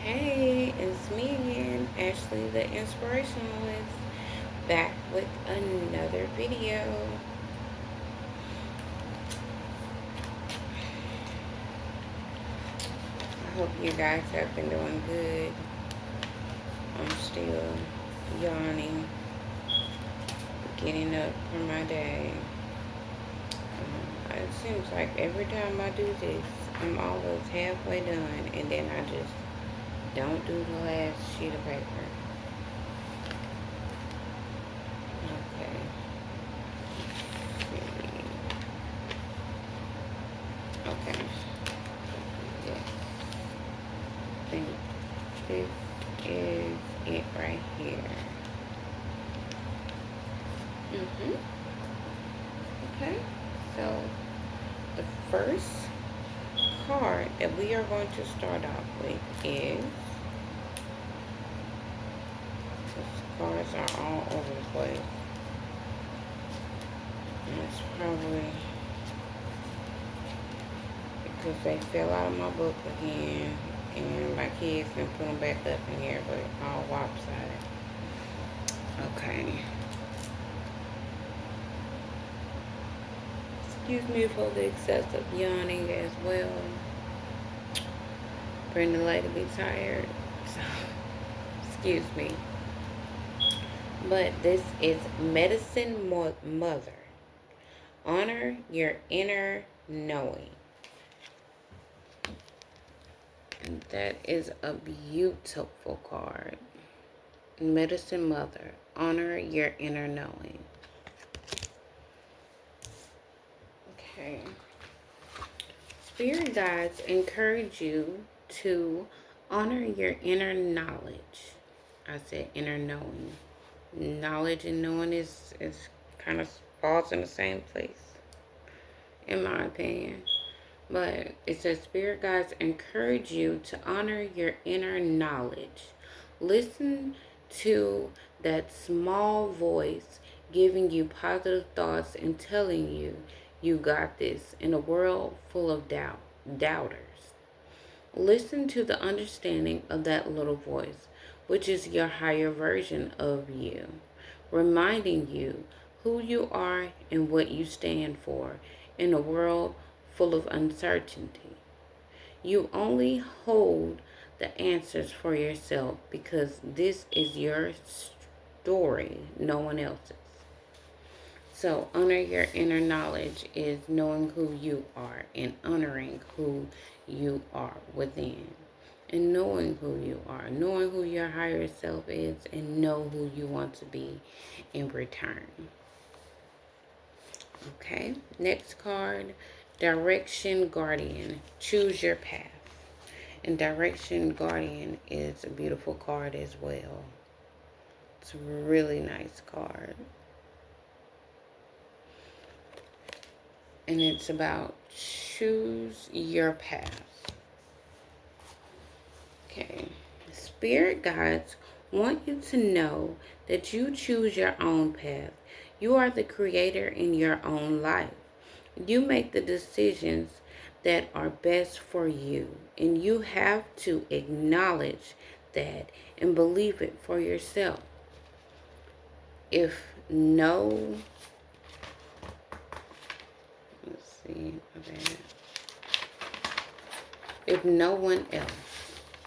Hey, it's me again, Ashley the Inspirationalist, back with another video. I hope you guys have been doing good. I'm still yawning, getting up for my day. It seems like every time I do this, I'm always halfway done, and then I just don't do the last sheet of paper. Okay. Okay. Yes. I think this is it right here. Okay. So the first card that we are going to start off with is, these cards are all over the place. And it's probably because they fell out of my book again, and my kids can put them back up in here, but all lopsided. Okay. Excuse me for the excessive yawning as well. Brenda lady be tired, so excuse me. But this is Medicine Mother. Honor your inner knowing. And that is a beautiful card. Medicine Mother. Honor your inner knowing. Okay. Spirit guides encourage you to honor your inner knowledge. I said inner knowing. Knowledge and knowing is kind of falls in the same place, in my opinion. But it says spirit guides encourage you to honor your inner knowledge. Listen to that small voice giving you positive thoughts and telling you you got this in a world full of doubters. Listen to the understanding of that little voice, which is your higher version of you, reminding you who you are and what you stand for in a world full of uncertainty. You only hold the answers for yourself because this is your story, no one else's. So, honor your inner knowledge is knowing who you are and honoring who you are within. And knowing who you are, knowing who your higher self is, and know who you want to be in return. Okay, next card, Direction Guardian. Choose your path. And Direction Guardian is a beautiful card as well. It's a really nice card. And it's about choose your path. Okay. Spirit guides want you to know that you choose your own path. You are the creator in your own life. You make the decisions that are best for you. And you have to acknowledge that and believe it for yourself. If no, let's see, okay. If no one else.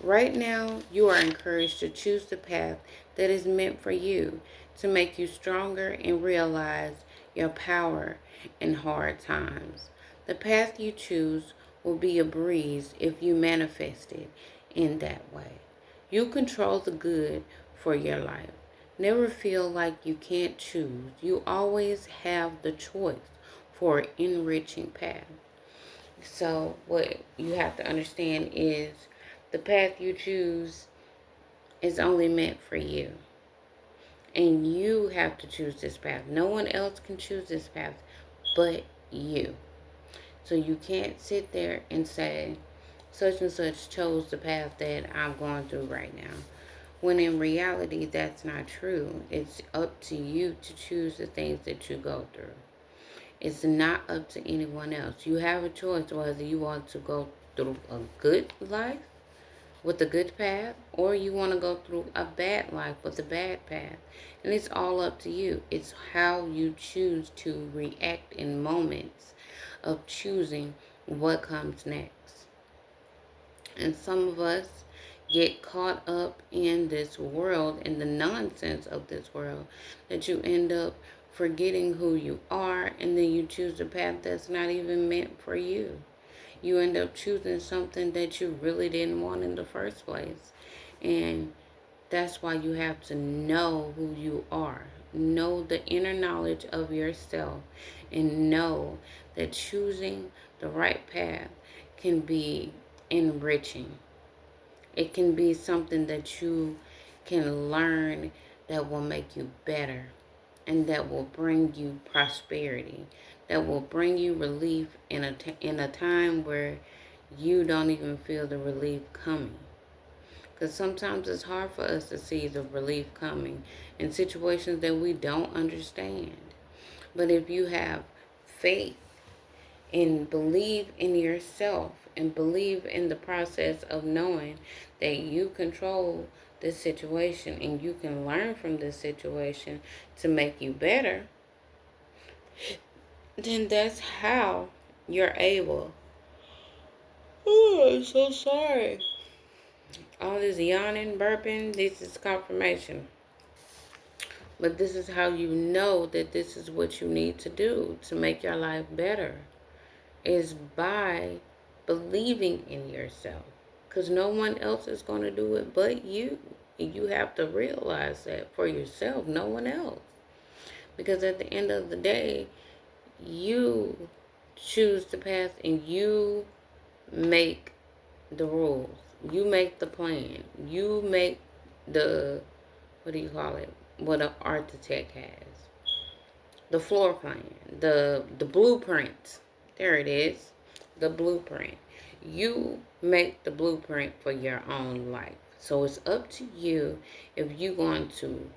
Right now, you are encouraged to choose the path that is meant for you to make you stronger and realize your power in hard times. The path you choose will be a breeze if you manifest it in that way. You control the good for your life. Never feel like you can't choose. You always have the choice for an enriching path. So what you have to understand is the path you choose is only meant for you. And you have to choose this path. No one else can choose this path but you. So you can't sit there and say, such and such chose the path that I'm going through right now. When in reality, that's not true. It's up to you to choose the things that you go through. It's not up to anyone else. You have a choice whether you want to go through a good life with the good path, or you want to go through a bad life with the bad path. And it's all up to you. It's how you choose to react in moments of choosing what comes next. And some of us get caught up in this world, in the nonsense of this world, that you end up forgetting who you are, and then you choose a path that's not even meant for you. You end up choosing something that you really didn't want in the first place. And that's why you have to know who you are. Know the inner knowledge of yourself, and know that choosing the right path can be enriching. It can be something that you can learn that will make you better, and that will bring you prosperity, that will bring you relief in a time where you don't even feel the relief coming. Because sometimes it's hard for us to see the relief coming in situations that we don't understand. But if you have faith and believe in yourself and believe in the process of knowing that you control this situation and you can learn from this situation to make you better, then that's how you're able. Oh, I'm so sorry. All this yawning, burping, this is confirmation. But this is how you know that this is what you need to do to make your life better, is by believing in yourself. Because no one else is going to do it but you. And you have to realize that for yourself, no one else. Because at the end of the day, you choose the path and you make the rules. You make the plan. You make the, what do you call it? What an architect has. The floor plan. The blueprint. There it is. The blueprint. You make the blueprint for your own life. So it's up to you if you're going to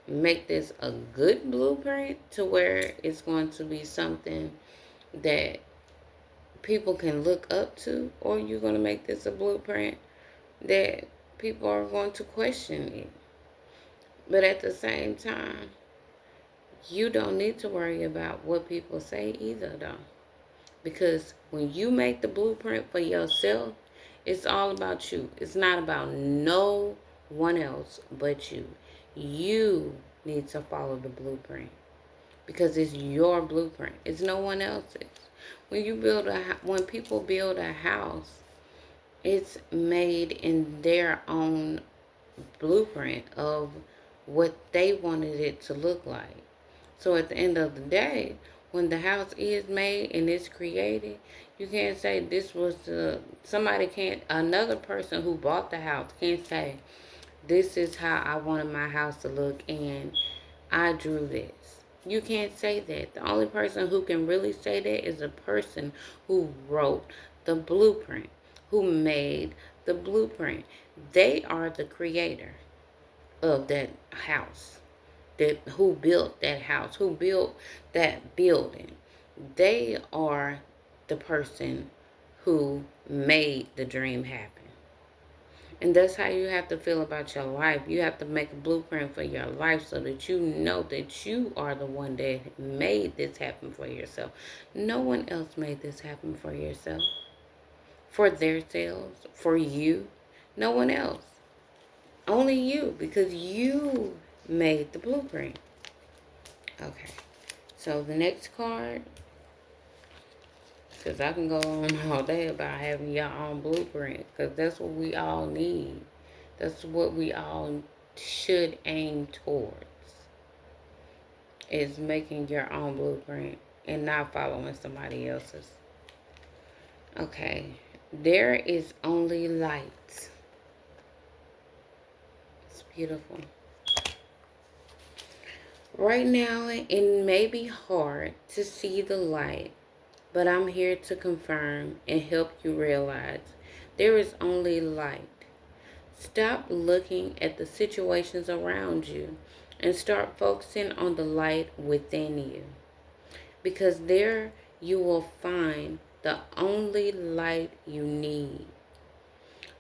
make this a good blueprint to where it's going to be something that people can look up to, or you're going to make this a blueprint that people are going to question it. But at the same time, you don't need to worry about what people say either, though. Because when you make the blueprint for yourself, it's all about you. It's not about no one else but you. You need to follow the blueprint because it's your blueprint. It's no one else's. When people build a house, it's made in their own blueprint of what they wanted it to look like. So at the end of the day, when the house is made and it's created, you can't say this was another person who bought the house can't say, this is how I wanted my house to look and I drew this. You can't say that. The only person who can really say that is a person who wrote the blueprint, who made the blueprint. They are the creator of that house. Who built that house, who built that building. They are the person who made the dream happen. And that's how you have to feel about your life. You have to make a blueprint for your life so that you know that you are the one that made this happen for yourself. No one else made this happen for yourself, for themselves, for you. No one else. Only you, because you made the blueprint. Okay. So the next card, because I can go on all day about having your own blueprint, because that's what we all need. That's what we all should aim towards, is making your own blueprint and not following somebody else's. Okay. There is only light. It's beautiful. Right now, it may be hard to see the light, but I'm here to confirm and help you realize there is only light. Stop looking at the situations around you and start focusing on the light within you, because there you will find the only light you need.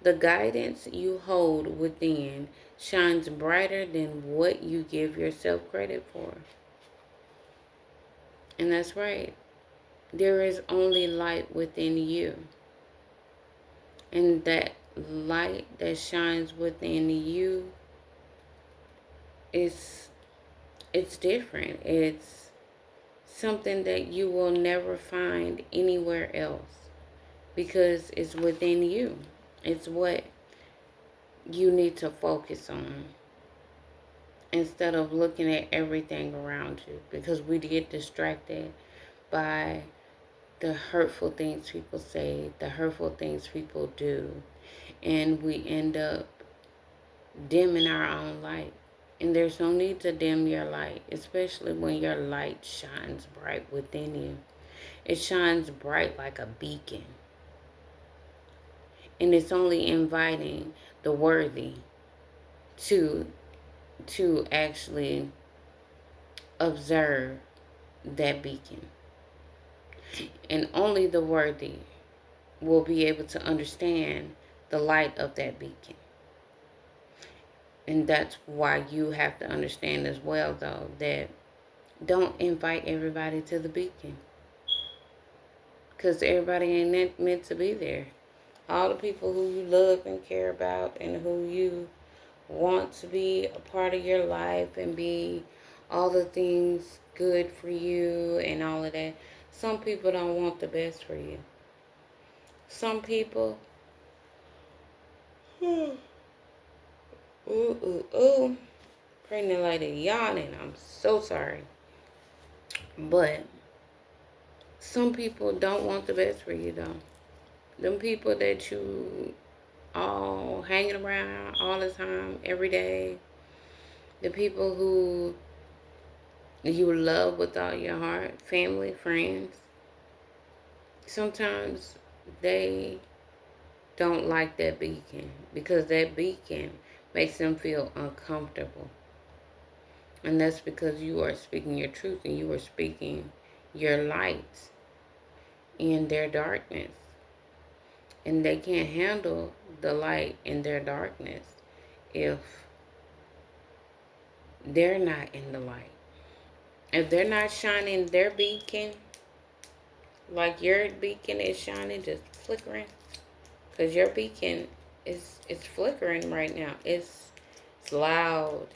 The guidance you hold within shines brighter than what you give yourself credit for. And that's right. There is only light within you. And that light that shines within you is it's different. It's something that you will never find anywhere else because it's within you. It's what you need to focus on instead of looking at everything around you, because we get distracted by the hurtful things people say, the hurtful things people do, and we end up dimming our own light. And there's no need to dim your light, especially when your light shines bright within you. It shines bright like a beacon. And it's only inviting the worthy to actually observe that beacon. And only the worthy will be able to understand the light of that beacon. And that's why you have to understand as well, though, that don't invite everybody to the beacon. Because everybody ain't meant to be there. All the people who you love and care about and who you want to be a part of your life and be all the things good for you and all of that. Some people don't want the best for you. Some people, pregnant lady yawning. I'm so sorry. But some people don't want the best for you, though. Them people that you all hanging around all the time, every day. The people who you love with all your heart, family, friends. Sometimes they don't like that beacon because that beacon makes them feel uncomfortable. And that's because you are speaking your truth and you are speaking your light in their darkness. And they can't handle the light in their darkness if they're not in the light. If they're not shining their beacon, like your beacon is shining, just flickering. Because your beacon is flickering right now. It's loud.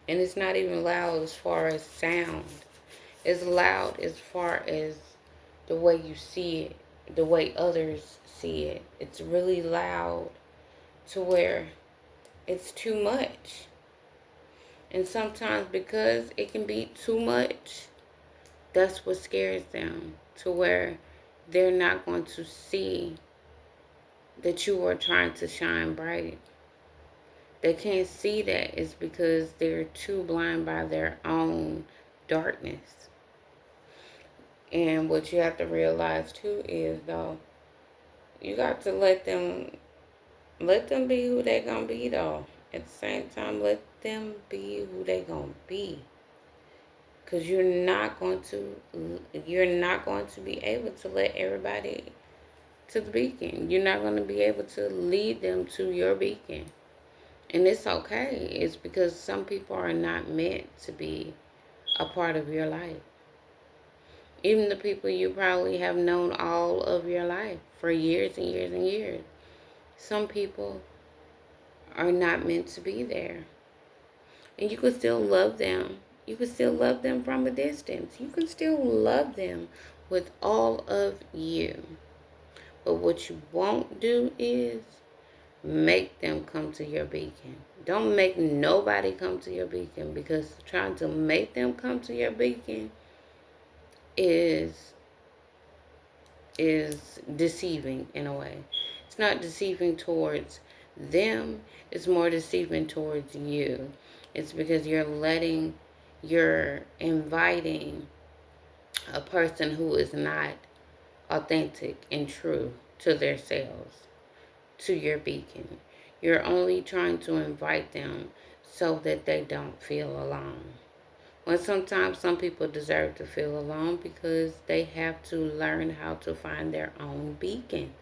And it's not even loud as far as sound. It's loud as far as the way you see it, the way others see it. It's really loud to where it's too much. And sometimes because it can be too much, that's what scares them, to where they're not going to see that you are trying to shine bright. They can't see that. It's because they're too blind by their own darkness. And what you have to realize too is, though, you got to let them be who they gonna be, though. At the same time, let them be who they gonna be. Because you're not going to be able to let everybody to the beacon. You're not going to be able to lead them to your beacon. And it's okay. It's because some people are not meant to be a part of your life. Even the people you probably have known all of your life for years and years and years. Some people are not meant to be there. And you can still love them. You can still love them from a distance. You can still love them with all of you. But what you won't do is make them come to your beacon. Don't make nobody come to your beacon, because trying to make them come to your beacon is deceiving in a way. It's not deceiving towards them. It's more deceiving towards you. It's because you're inviting a person who is not authentic and true to themselves to your beacon. You're only trying to invite them so that they don't feel alone. When sometimes some people deserve to feel alone because they have to learn how to find their own beacon.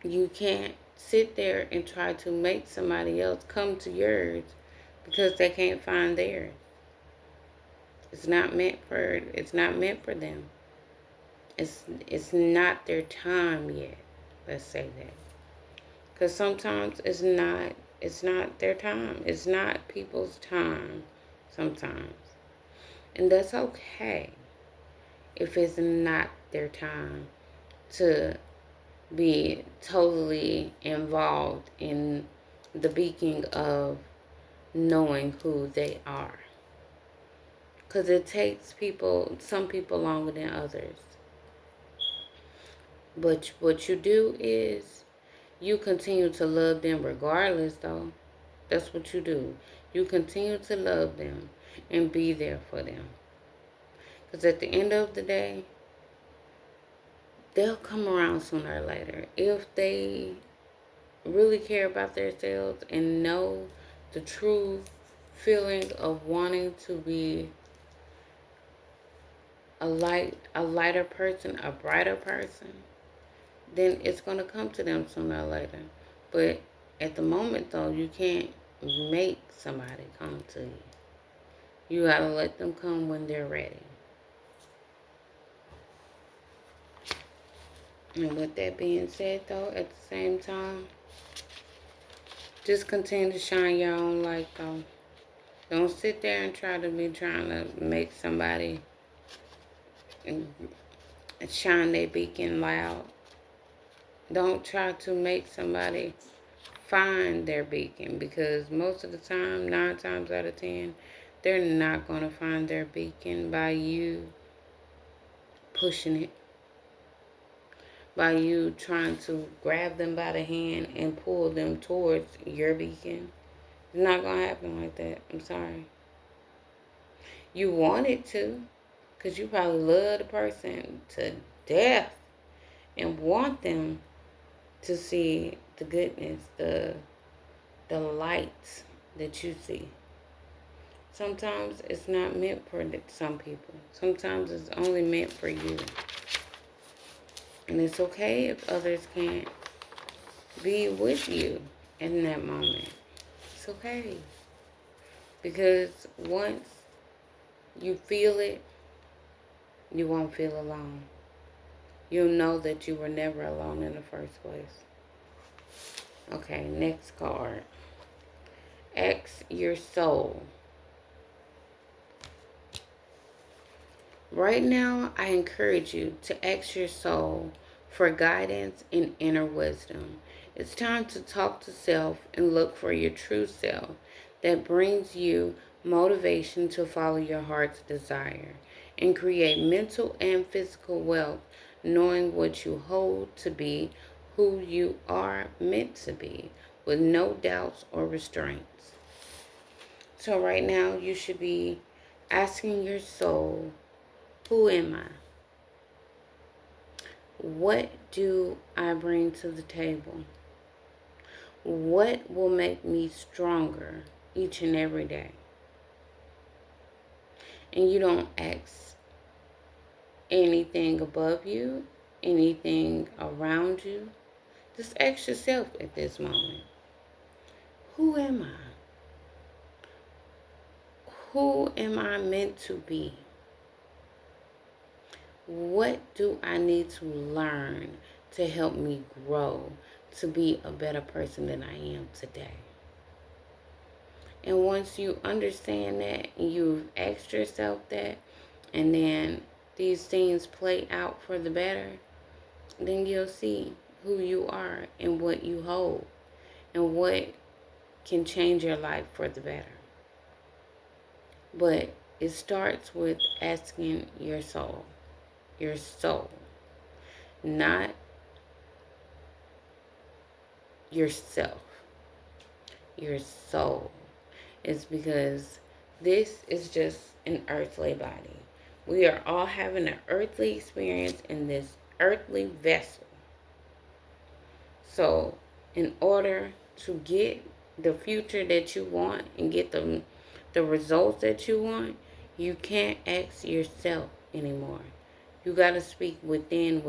You can't sit there and try to make somebody else come to yours because they can't find theirs. It's not meant for them. It's not their time yet. Let's say that. Cuz sometimes it's not their time. It's not people's time sometimes. And that's okay if it's not their time to be totally involved in the beacon of knowing who they are. Because it takes some people longer than others. But what you do is you continue to love them regardless, though. That's what you do. You continue to love them and be there for them. Because at the end of the day, they'll come around sooner or later. If they really care about themselves and know the true feeling of wanting to be a lighter person, a brighter person, then it's going to come to them sooner or later. But at the moment, though, you can't make somebody come to you. You got to let them come when they're ready. And with that being said, though, at the same time, just continue to shine your own light, though. Don't sit there and trying to make somebody shine their beacon loud. Don't try to make somebody find their beacon, because most of the time, 9 times out of 10, they're not going to find their beacon by you pushing it, by you trying to grab them by the hand and pull them towards your beacon. It's not going to happen like that. I'm sorry. You want it to, because you probably love the person to death and want them to see the goodness, the light that you see. Sometimes it's not meant for some people. Sometimes it's only meant for you. And it's okay if others can't be with you in that moment. It's okay. Because once you feel it, you won't feel alone. You'll know that you were never alone in the first place. Okay, next card. Ask your soul. Right now, I encourage you to ask your soul for guidance and inner wisdom. It's time to talk to self and look for your true self that brings you motivation to follow your heart's desire and create mental and physical wealth, knowing what you hold to be who you are meant to be, with no doubts or restraints. So right now, you should be asking your soul, who am I? What do I bring to the table? What will make me stronger each and every day? And you don't ask anything above you, anything around you. Just ask yourself at this moment, who am I? Who am I meant to be? What do I need to learn to help me grow to be a better person than I am today? And once you understand that and you've asked yourself that, and then these things play out for the better, then you'll see who you are and what you hold and what can change your life for the better. But it starts with asking your soul, not yourself, your soul. It's because this is just an earthly body. We are all having an earthly experience in this earthly vessel. So in order to get the future that you want and get the results that you want, you can't ask yourself anymore. You got to speak within.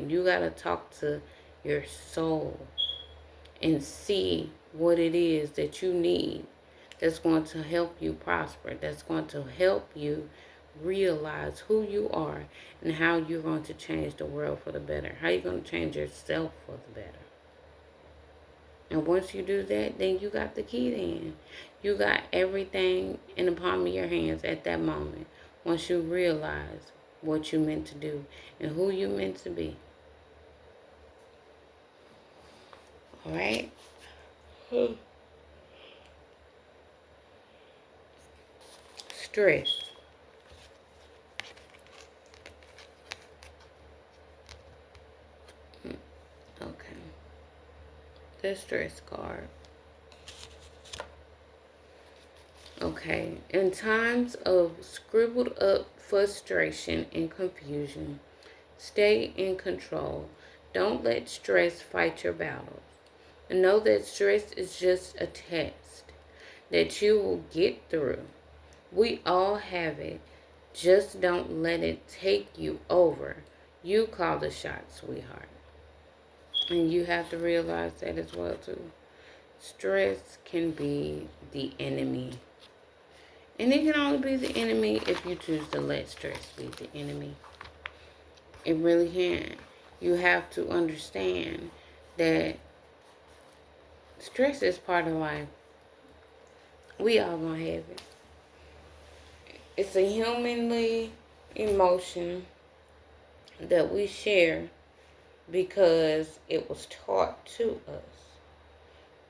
You got to talk to your soul, and see what it is that you need that's going to help you prosper, that's going to help you realize who you are and how you're going to change the world for the better, how you're going to change yourself for the better. And once you do that, then you got the key then. You got everything in the palm of your hands at that moment. Once you realize what you meant to do and who you meant to be. All right? Stress. Okay. The stress card. Okay. In times of scribbled up frustration and confusion, stay in control. Don't let stress fight your battles. And know that stress is just a test that you will get through. We all have it. Just don't let it take you over. You call the shots, sweetheart. And you have to realize that as well, too. Stress can be the enemy. And it can only be the enemy if you choose to let stress be the enemy. It really can. You have to understand that stress is part of life. We all gonna have it. It's a humanly emotion that we share because it was taught to us.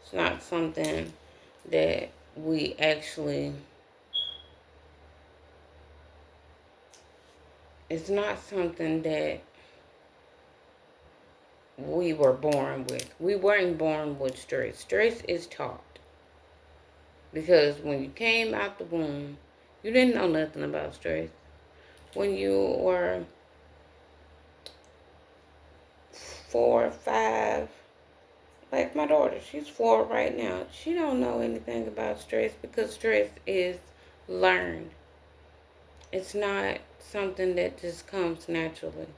It's not something that we actually, it's not something that we were born with. We weren't born with stress. Stress is taught. Because when you came out the womb, you didn't know nothing about stress. When you were 4, 5, like my daughter, she's 4 right now. She don't know anything about stress because stress is learned. It's not something that just comes naturally.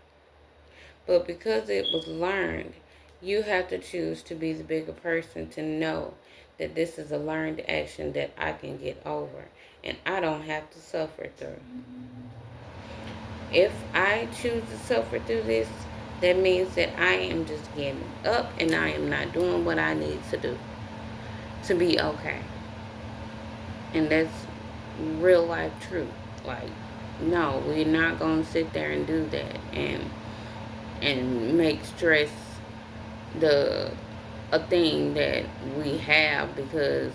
But because it was learned, you have to choose to be the bigger person to know that this is a learned action that I can get over and I don't have to suffer through. If I choose to suffer through this, that means that I am just getting up and I am not doing what I need to do to be okay. And that's real life truth. Like, no, we're not going to sit there and do that and make stress a thing that we have because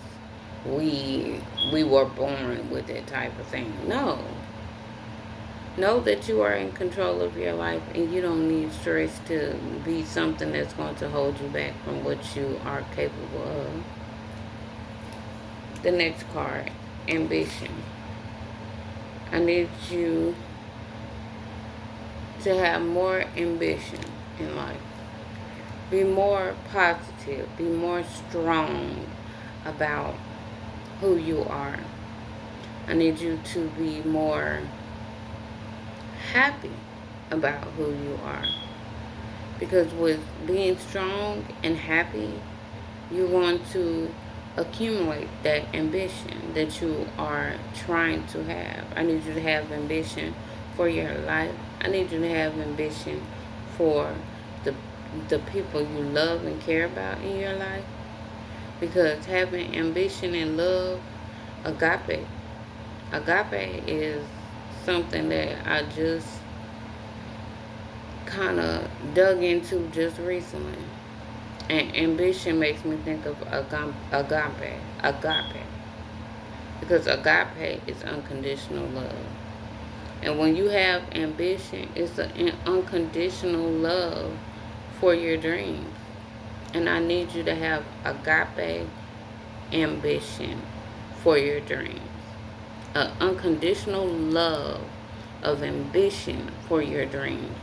we were born with it type of thing. No. Know that you are in control of your life and you don't need stress to be something that's going to hold you back from what you are capable of. The next card, ambition. I need you to have more ambition in life. Be more positive. Be more strong about who you are. I need you to be more happy about who you are. Because with being strong and happy, you want to accumulate that ambition that you are trying to have. I need you to have ambition for your life. I need you to have ambition for the people you love and care about in your life. Because having ambition and love, agape is something that I just kind of dug into just recently. And ambition makes me think of agape. Because agape is unconditional love. And when you have ambition, it's an unconditional love for your dreams. And I need you to have agape ambition for your dreams. An unconditional love of ambition for your dreams.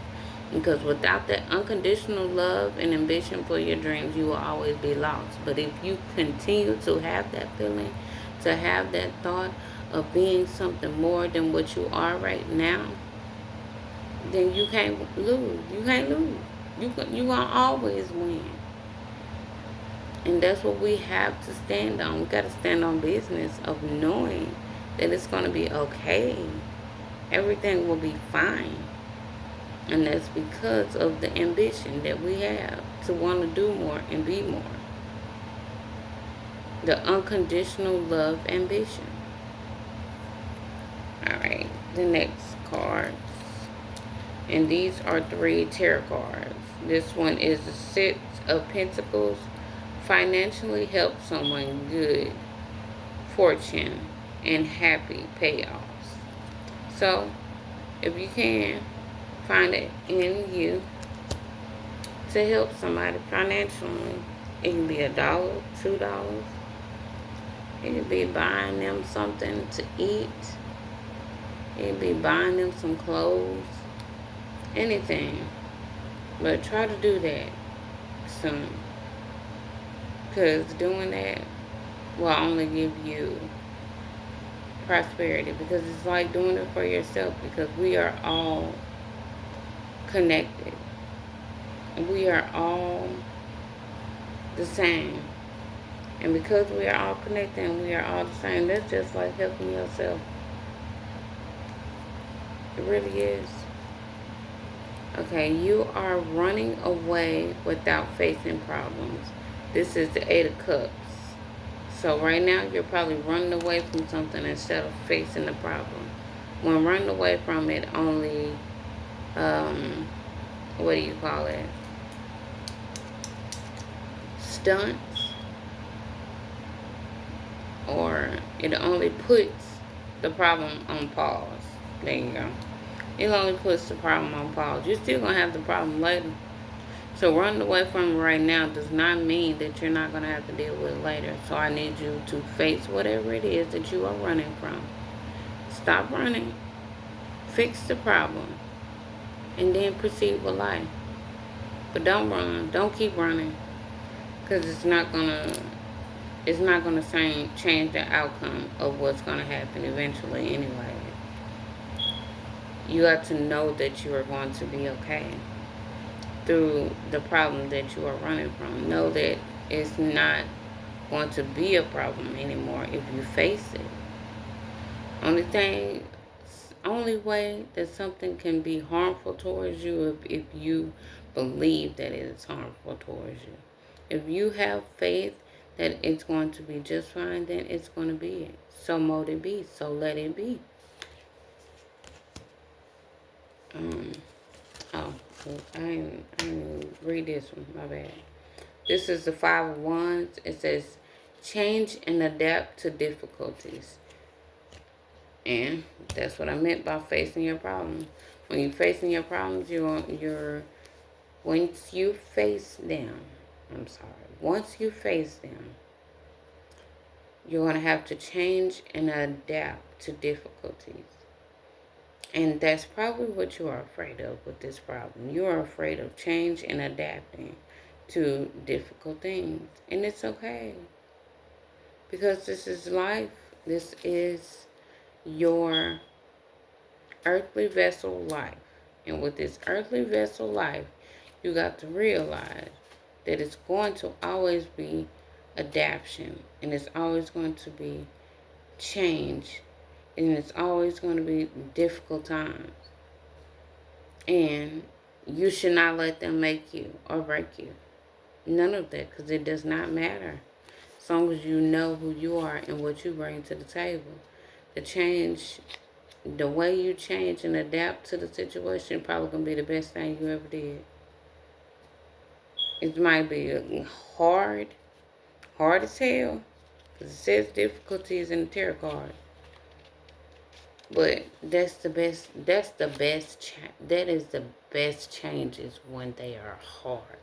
Because without that unconditional love and ambition for your dreams, you will always be lost. But if you continue to have that feeling, to have that thought of being something more than what you are right now, then you can't lose. You can't lose. You gonna always win. And that's what we have to stand on. We got to stand on business of knowing that it's going to be okay. Everything will be fine. And that's because of the ambition that we have to want to do more and be more. The unconditional love ambition. Alright, the next card. And these are 3 tarot cards. This one is the 6 of Pentacles. Financially help someone, good fortune and happy payoffs. So if you can find it in you to help somebody financially, it can be $1, $2. It could be buying them something to eat. It could be buying them some clothes, anything. But try to do that soon, because doing that will only give you prosperity, because it's like doing it for yourself, because we are all connected. We are all the same. And because we are all connected and we are all the same, that's just like helping yourself. It really is. Okay, you are running away without facing problems. This is the 8 of Cups. So right now you're probably running away from something instead of facing the problem. When running away from it only, what do you call it? Stunts, or it only puts the problem on pause. There you go. It only puts the problem on pause. You're still going to have the problem later. So running away from it right now does not mean that you're not going to have to deal with it later. So I need you to face whatever it is that you are running from. Stop running. Fix the problem. And then proceed with life. But don't run. Don't keep running. Because it's not going to change the outcome of what's going to happen eventually anyway. You have to know that you are going to be okay through the problem that you are running from. Know that it's not going to be a problem anymore if you face it. Only way that something can be harmful towards you if you believe that it is harmful towards you. If you have faith that it's going to be just fine, then it's going to be it. So mote it be. So let it be. I didn't read this one. My bad. This is the 5 of Wands. It says, change and adapt to difficulties. And that's what I meant by facing your problems. When you're facing your problems, once you face them, you're going to have to change and adapt to difficulties. And that's probably what you are afraid of with this problem. You are afraid of change and adapting to difficult things. And it's okay. Because this is life. This is your earthly vessel life. And with this earthly vessel life, you got to realize that it's going to always be adaptation. And it's always going to be change. And it's always going to be difficult times. And you should not let them make you or break you. None of that, because it does not matter. As long as you know who you are and what you bring to the table. The way you change and adapt to the situation probably going to be the best thing you ever did. It might be hard as hell, because it says difficulties in the tarot card. But that is the best changes when they are hard.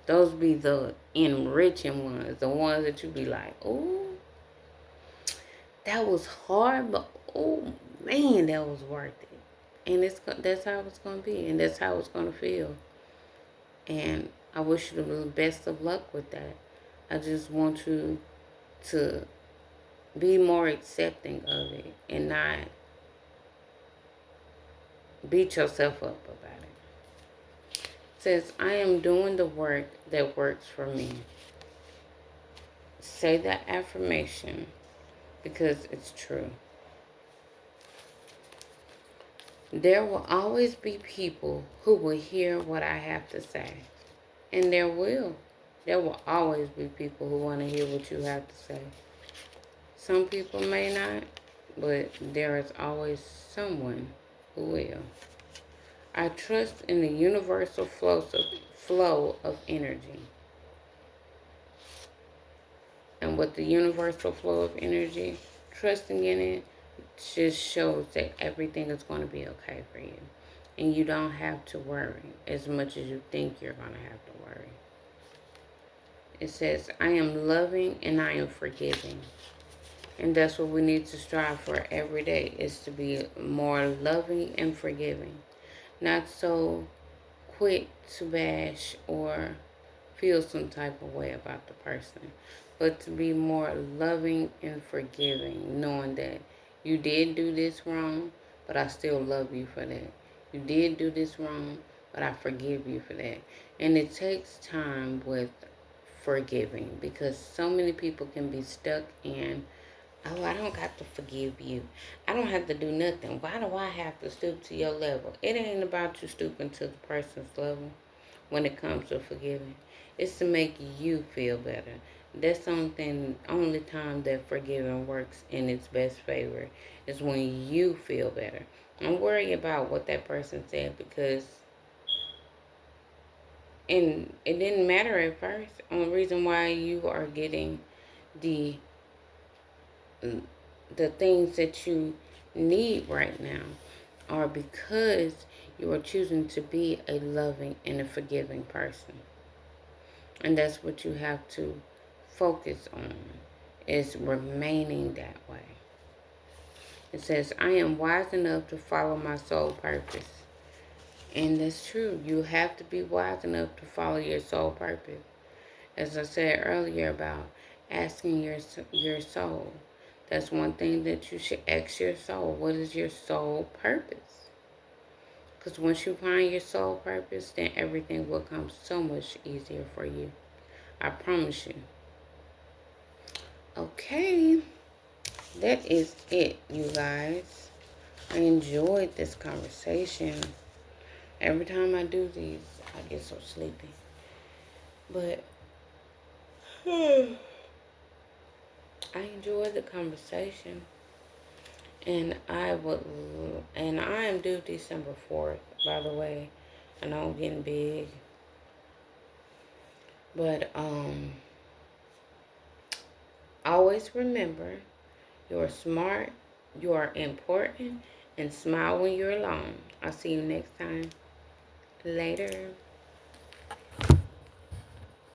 Those be the enriching ones, the ones that you be like, oh, that was hard, but oh man, that was worth it. And that's how it's going to be, and that's how it's going to feel. And I wish you the best of luck with that. I just want you to be more accepting of it and not beat yourself up about it. says, I am doing the work that works for me. Say that affirmation because it's true. There will always be people who will hear what I have to say. And there will. There will always be people who want to hear what you have to say. Some people may not, but there is always someone who will. I trust in the universal flow of energy. And with the universal flow of energy, trusting in it just shows that everything is going to be okay for you. And you don't have to worry as much as you think you're going to have to worry. It says, I am loving and I am forgiving. And that's what we need to strive for every day, is to be more loving and forgiving. Not so quick to bash or feel some type of way about the person, but to be more loving and forgiving, knowing that you did do this wrong, but I still love you for that. You did do this wrong, but I forgive you for that. And it takes time with forgiving, because so many people can be stuck in, oh, I don't got to forgive you. I don't have to do nothing. Why do I have to stoop to your level? It ain't about you stooping to the person's level when it comes to forgiving. It's to make you feel better. That's the only time that forgiving works in its best favor is when you feel better. Don't worry about what that person said, because and it didn't matter at first. The only reason why you are getting the the things that you need right now are because you are choosing to be a loving and a forgiving person. And that's what you have to focus on, is remaining that way. It says, I am wise enough to follow my soul purpose. And that's true. You have to be wise enough to follow your soul purpose. As I said earlier about asking your soul. That's one thing that you should ask your soul. What is your soul purpose? Because once you find your soul purpose, then everything will come so much easier for you. I promise you. Okay. That is it, you guys. I enjoyed this conversation. Every time I do these, I get so sleepy. But I enjoyed the conversation. And I am due December 4th, by the way. I know I'm getting big. But always remember, you're smart, you are important, and smile when you're alone. I'll see you next time. Later.